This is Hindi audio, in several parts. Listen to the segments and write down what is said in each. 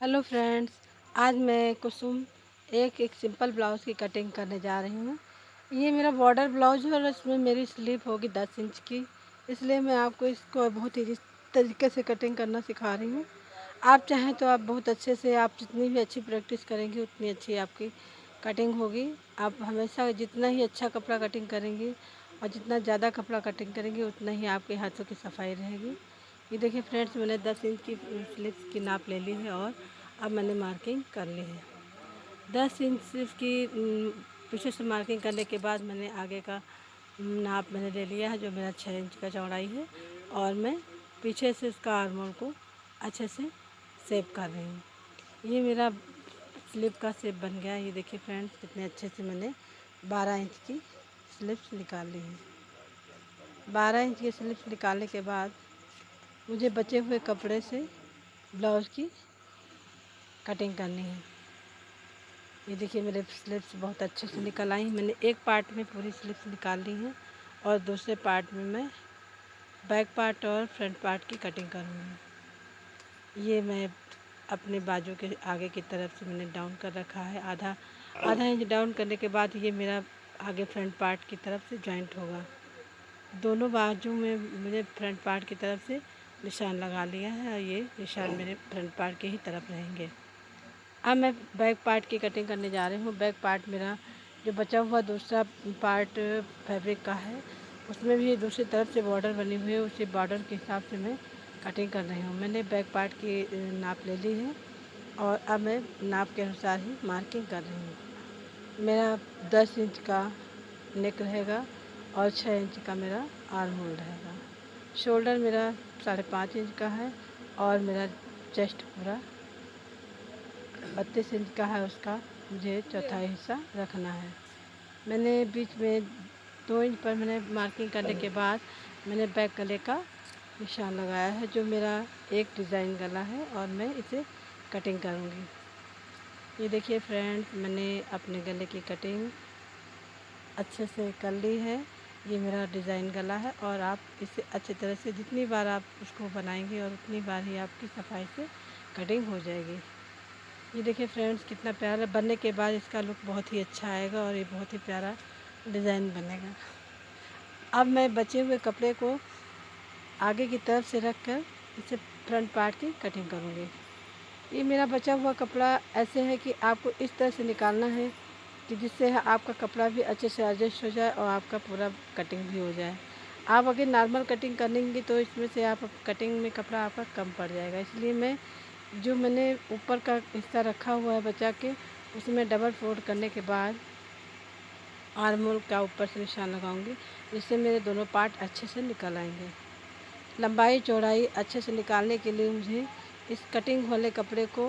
हेलो फ्रेंड्स, आज मैं कुसुम एक सिंपल ब्लाउज़ की कटिंग करने जा रही हूँ। ये मेरा बॉर्डर ब्लाउज़ है और इसमें मेरी स्लीव होगी 10 इंच की, इसलिए मैं आपको इसको बहुत ईज़ी तरीके से कटिंग करना सिखा रही हूँ। आप चाहें तो आप बहुत अच्छे से, आप जितनी भी अच्छी प्रैक्टिस करेंगी उतनी अच्छी आपकी कटिंग होगी। आप हमेशा जितना ही अच्छा कपड़ा कटिंग करेंगी और जितना ज़्यादा कपड़ा कटिंग करेंगी उतना ही आपके हाथों की सफाई रहेगी। ये देखिए फ्रेंड्स, मैंने 10 इंच की स्लीव्स की नाप ले ली है और अब मैंने मार्किंग कर ली है। 10 इंच की पीछे से मार्किंग करने के बाद मैंने आगे का नाप मैंने ले लिया है, जो मेरा 6 इंच का चौड़ाई है, और मैं पीछे से इसका आर्म होल को अच्छे से शेप कर रही हूँ। ये मेरा स्लीव का शेप बन गया। ये देखिए फ्रेंड्स, कितने अच्छे से मैंने 12 इंच की स्लीव्स निकाल ली है। 12 इंच की स्लीव्स निकालने के बाद मुझे बचे हुए कपड़े से ब्लाउज़ की कटिंग करनी है। ये देखिए मेरे स्लीव्स बहुत अच्छे से निकल आई। मैंने एक पार्ट में पूरी स्लीव्स निकाल ली हैं और दूसरे पार्ट में मैं बैक पार्ट और फ्रंट पार्ट की कटिंग करूँगी। ये मैं अपने बाजू के आगे की तरफ से मैंने डाउन कर रखा है। आधा इंच डाउन करने के बाद ये मेरा आगे फ्रंट पार्ट की तरफ से जॉइंट होगा। दोनों बाजू में मुझे फ्रंट पार्ट की तरफ से निशान लगा लिया है और ये निशान मेरे फ्रंट पार्ट के ही तरफ रहेंगे। अब मैं बैक पार्ट की कटिंग करने जा रही हूँ। बैक पार्ट मेरा जो बचा हुआ दूसरा पार्ट फैब्रिक का है, उसमें भी दूसरी तरफ से बॉर्डर बनी हुई है। उसी बॉर्डर के हिसाब से मैं कटिंग कर रही हूँ। मैंने बैक पार्ट की नाप ले ली है और अब मैं नाप के अनुसार ही मार्किंग कर रही हूँ। मेरा 10 इंच का नेक रहेगा और 6 इंच का मेरा आर्म होल रहेगा। शोल्डर मेरा 5.5 इंच का है और मेरा चेस्ट पूरा 32 इंच का है। उसका मुझे चौथाई हिस्सा रखना है। मैंने बीच में 2 इंच पर मैंने मार्किंग करने के बाद मैंने बैक गले का निशान लगाया है, जो मेरा एक डिज़ाइन गला है और मैं इसे कटिंग करूँगी। ये देखिए फ्रेंड्स, मैंने अपने गले की कटिंग अच्छे से कर ली है। ये मेरा डिज़ाइन गला है और आप इसे अच्छी तरह से जितनी बार आप उसको बनाएंगे और उतनी बार ही आपकी सफाई से कटिंग हो जाएगी। ये देखिए फ्रेंड्स, कितना प्यारा बनने के बाद इसका लुक बहुत ही अच्छा आएगा और ये बहुत ही प्यारा डिज़ाइन बनेगा। अब मैं बचे हुए कपड़े को आगे की तरफ से रख कर इसे फ्रंट पार्ट की कटिंग करूँगी। ये मेरा बचा हुआ कपड़ा ऐसे है कि आपको इस तरह से निकालना है कि जिससे आपका कपड़ा भी अच्छे से एडजस्ट हो जाए और आपका पूरा कटिंग भी हो जाए। आप अगर नॉर्मल कटिंग करेंगी तो इसमें से आप कटिंग में कपड़ा आपका कम पड़ जाएगा। इसलिए मैंने ऊपर का हिस्सा रखा हुआ है बचा के, उसमें डबल फोल्ड करने के बाद आर्म होल का ऊपर से निशान लगाऊंगी, जिससे मेरे दोनों पार्ट अच्छे से निकल आएंगे। लंबाई चौड़ाई अच्छे से निकालने के लिए मुझे इस कटिंग वाले कपड़े को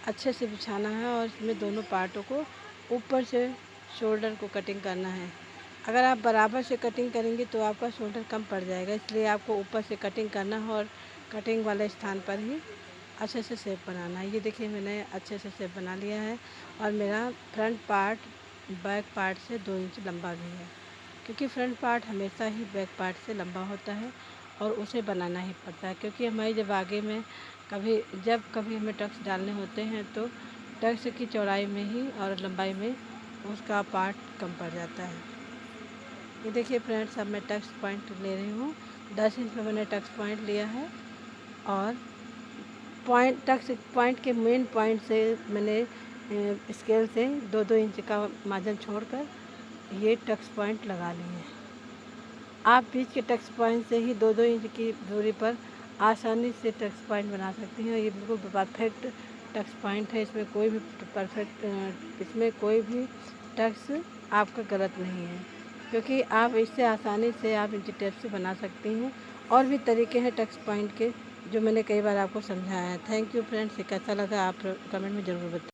अच्छे से बिछाना है और इसमें दोनों पार्टों को ऊपर से शोल्डर को कटिंग करना है। अगर आप बराबर से कटिंग करेंगे तो आपका शोल्डर कम पड़ जाएगा, इसलिए आपको ऊपर से कटिंग करना है और कटिंग वाले स्थान पर ही अच्छे से शेप बनाना है। ये देखिए मैंने अच्छे से शेप बना लिया है और मेरा फ्रंट पार्ट बैक पार्ट से 2 इंच लंबा भी है, क्योंकि फ्रंट पार्ट हमेशा ही बैक पार्ट से लंबा होता है और उसे बनाना ही पड़ता है, क्योंकि हमारी जब आगे में जब कभी हमें टक्स डालने होते हैं तो टक्स की चौड़ाई में ही और लंबाई में उसका पार्ट कम पड़ जाता है। ये देखिए फ्रेंड्स, अब मैं टक्स पॉइंट ले रही हूँ। 10 इंच में मैंने टक्स पॉइंट लिया है और टक्स पॉइंट के मेन पॉइंट से मैंने स्केल से 2-2 इंच का मार्जिन छोड़कर ये टक्स पॉइंट लगा लिए हैं। आप बीच के टक्स पॉइंट से ही 2-2 इंच की दूरी पर आसानी से टक्स पॉइंट बना सकती हैं। ये बिल्कुल परफेक्ट टक्स पॉइंट है। इसमें कोई भी टक्स आपका गलत नहीं है, क्योंकि आप इससे आसानी से आप इंची टेप से बना सकती हैं। और भी तरीके हैं टक्स पॉइंट के, जो मैंने कई बार आपको समझाया है। Thank you friends. ये कैसा लगा आप कमेंट में ज़रूर बताएं।